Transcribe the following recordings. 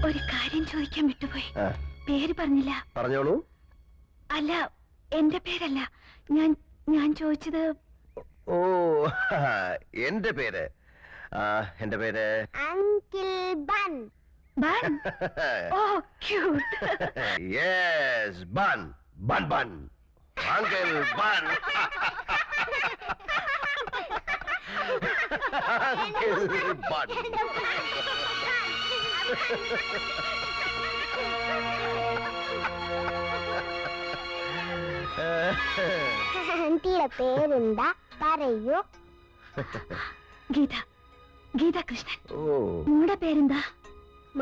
ഒരു കാര്യം ചോദിക്കാൻ വിട്ടുപോയി. പേര് പറഞ്ഞില്ല. പറഞ്ഞോളൂ. അല്ല, എന്റെ പേരല്ല. ഞാൻ ചോദിച്ചത്. ഓ, എന്റെ പേര് uncle bun. Bun? Oh, cute. Yes, bun bun bun. Uncle bun. Uncle bun. ആന്റിയുടെ പേരെന്താ പറയൂ? ഗീത. ഗീത കൃഷ്ണൻ. മോളുടെ പേരെന്താ?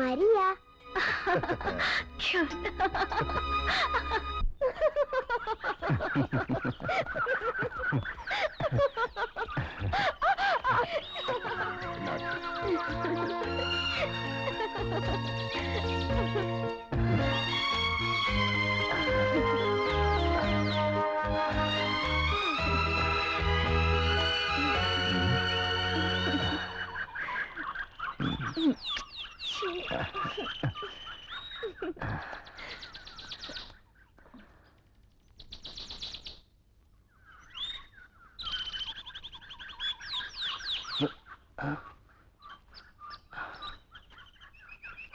മരിയ.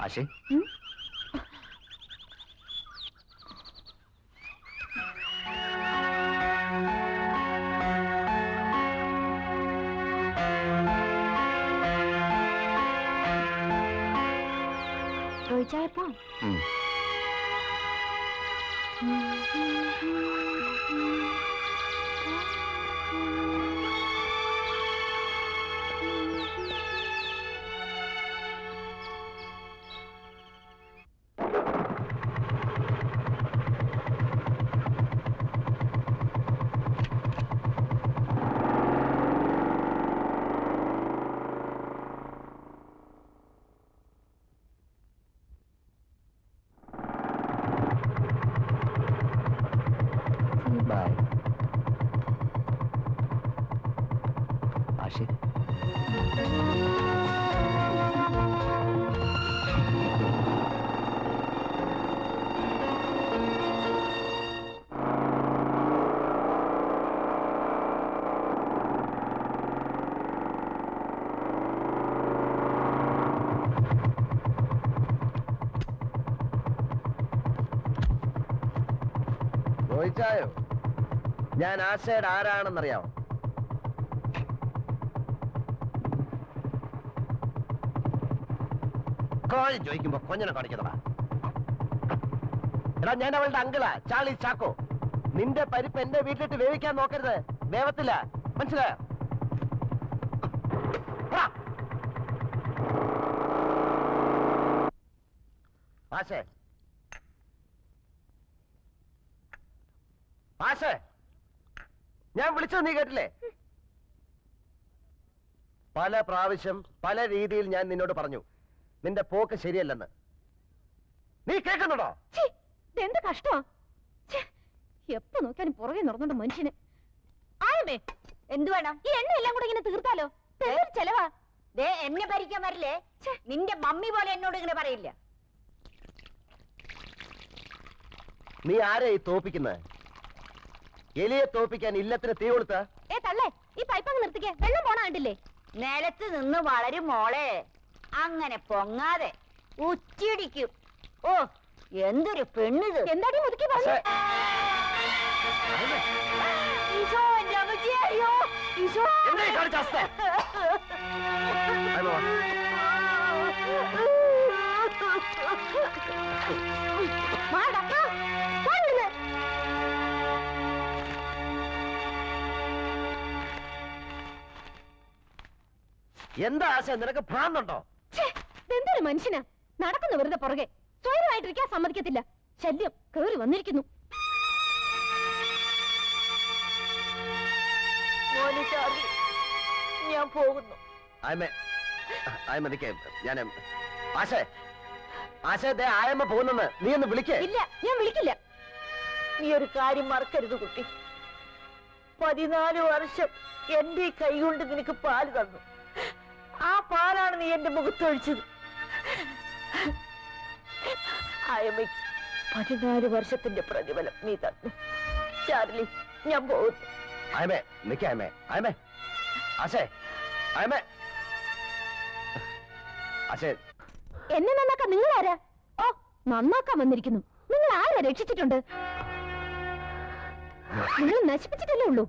ആശേ, ചോദിച്ചായപ്പോ ആശേ, ചോദിച്ചായോ ഞാൻ ആശയുടെ ആരാണെന്നറിയാമോ? ചോദിക്കുമ്പോ കൊഞ്ഞനെ കാണിക്കുന്നതാ. എടാ, ഞാൻ അവളുടെ അങ്കിളാ, ചാർലി ചാക്കോ. നിന്റെ പരിപ്പ് എന്റെ വീട്ടിലിട്ട് വേവിക്കാൻ നോക്കരുത്, വേവത്തില്ല, മനസ്സിലായോ? ആശേ, ആശേ, ഞാൻ വിളിച്ചത് നീ കേട്ടില്ലേ? പല പ്രാവശ്യം പല രീതിയിൽ ഞാൻ നിന്നോട് പറഞ്ഞു നിന്റെ പോക്ക് ശരിയല്ലെന്ന്. നീ കേൾക്കുന്നുണ്ടോ? എന്ത് കഷ്ടമാ! എപ്പോ നോക്കിയാലും പുറകെ നടന്നോണ്ട് മനുഷ്യന്. ആയമേ, എന്ത് വേണം? ഈ എണ്ണ എല്ലാം കൂടെ ഇങ്ങനെ തീർത്താലോ? ചെലവാ. എന്നെ ഭരിക്കാൻ വരില്ലേ? നിന്റെ മമ്മി പോലെ എന്നോട് ഇങ്ങനെ പറയില്ല. നീ ആരെ ഈ തോപ്പിക്കുന്നത്? എലിയെ തോപ്പിക്കാൻ ഇല്ലത്തിന് തീ കൊടുത്ത? തള്ളേ, ഈ പൈപ്പങ്ങ് നിർത്തിക്കേ, വെള്ളം പോണ കണ്ടില്ലേ? നിലത്ത് നിന്ന് വളരും മോളെ, അങ്ങനെ പൊങ്ങാതെ ഉച്ചിടിക്കും. ഓ, എന്തൊരു പെണ്ണിത്! എന്താടി മുതുക്കി പറഞ്ഞു? ഈശോ, എന്റെ അമ്മച്ചി, അയ്യോ ഈശോ! എന്താ ആശ, നിനക്ക് ഭ്രാന്തുണ്ടോ? എന്തൊരു മനുഷ്യനാ! നടക്കുന്ന വെറുതെ പുറകെ, സ്വയമായിട്ടിരിക്കാൻ സമ്മതിക്കത്തില്ല. ശല്യം കേറി വന്നിരിക്കുന്നു. ഞാൻ പോകുന്നു. ഞാൻ ആശേ, ആശേ, ആയമ്മ പോകുന്നെന്ന് നീ ഒന്ന് വിളിക്കേ. ഇല്ല, ഞാൻ വിളിക്കില്ല. നീ ഒരു കാര്യം മറക്കരുത് കുട്ടി. 14 വർഷം എന്റെ കൈ കൊണ്ട് നിനക്ക് പാല് തന്നു. ആ പാലാ കണ്ണീരാണ് നീ എന്റെ മുഖത്തൊഴിച്ചത്. ആയമ്മയ്ക്ക് 14 വർഷത്തിന്റെ പ്രതിഫലം നീ തന്നു. ചാർലി, ഞാൻ പോകുന്നു. ആയമേ നിൽക്കേ, ആയമേ, ആയമേ, ആശേ, ആയമേ, ആശേ. എന്നെ നന്നാക്കാൻ നിങ്ങൾ ആരാ? ഓ, നന്നാക്കാൻ വന്നിരിക്കുന്നു. നിങ്ങൾ ആരാ രക്ഷിച്ചിട്ടുണ്ട്? നിങ്ങൾ നശിപ്പിച്ചിട്ടല്ലേ ഉള്ളൂ.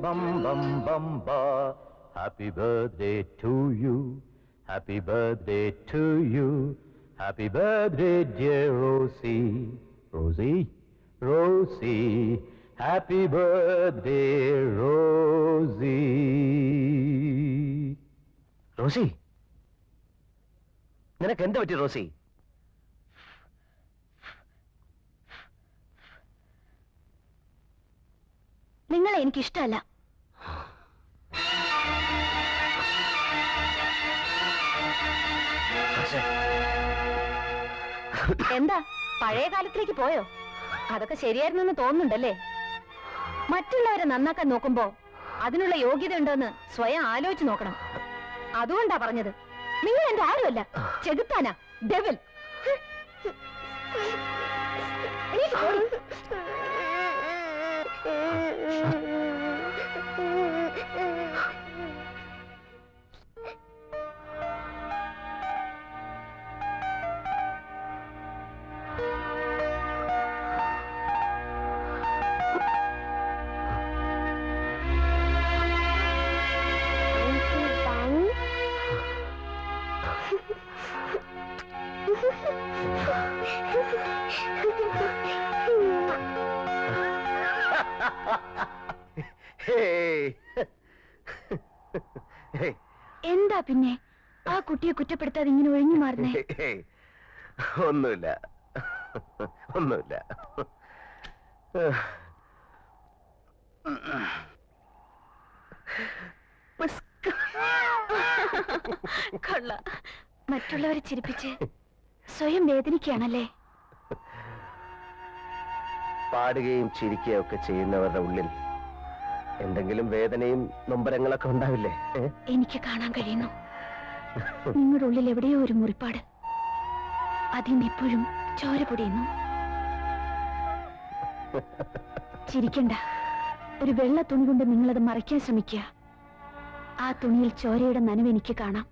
bum bum bum ba. Happy birthday to you. Happy birthday to you. Happy birthday, dear Rosie. Rosie, Rosie. Happy birthday, Rosie. Rosie, നിനക്ക് എന്ത് പറ്റി റോസി? നിങ്ങളെ എനിക്കിഷ്ടമല്ല. എന്താ പഴയ കാലത്തിലേക്ക് പോയോ? അതൊക്കെ ശരിയായിരുന്നെന്ന് തോന്നുന്നുണ്ടല്ലേ? മറ്റുള്ളവരെ നന്നാക്കാൻ നോക്കുമ്പോ അതിനുള്ള യോഗ്യത ഉണ്ടോന്ന് സ്വയം ആലോചിച്ച് നോക്കണം. അതുകൊണ്ടാ പറഞ്ഞത്. നിങ്ങൾ എന്റെ ആരുമല്ല, ചെകുത്താനാ, ഡെവിൽ. എന്താ പിന്നെ ആ കുട്ടിയെ കുറ്റപ്പെടുത്താതെ ഇങ്ങനെ ഒഴിഞ്ഞു മാറുന്നേ? ഒന്നുമില്ല, ഒന്നുമില്ല. കൊള്ള, മറ്റുള്ളവരെ ചിരിപ്പിച്ച് സ്വയം വേദനിക്കുകയാണല്ലേ? പാടുകയും ചിരിക്കുകയും ഒക്കെ ചെയ്യുന്നവരുടെ ഉള്ളിൽ എന്തെങ്കിലും വേദനയും നൊമ്പരങ്ങളൊക്കെ ഉണ്ടാവില്ലേ? എനിക്ക് കാണാൻ കഴിയുന്നു. നിങ്ങളുടെ ഉള്ളിൽ എവിടെയോ ഒരു മുറിപ്പാട്, അതിന് ഇപ്പോഴും ചോര പൊടിയുന്നു. ചിരിക്കണ്ട. ഒരു വെള്ള തുണി കൊണ്ട് നിങ്ങളത് മറയ്ക്കാൻ ശ്രമിക്കുക. ആ തുണിയിൽ ചോരയുടെ നനവ് എനിക്ക് കാണാം.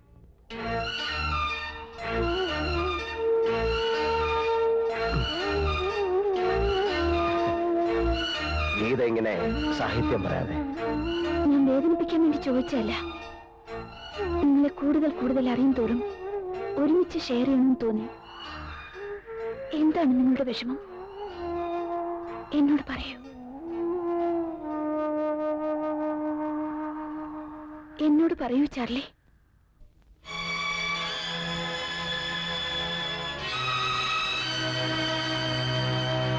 ഗീത ഇങ്ങനെ സാഹിത്യം പറയാതെ. ഞാൻ വേദനിപ്പിക്കാൻ വേണ്ടി ചോദിച്ചല്ല. നിങ്ങളെ കൂടുതൽ കൂടുതൽ അറിയും തോറും ഒരുമിച്ച് ഷെയർ ചെയ്യണമെന്ന് തോന്നി. എന്താണ് നിങ്ങളുടെ വിഷമം? എന്നോട് പറയൂ. എന്നോട് പറയൂ ചാർലി.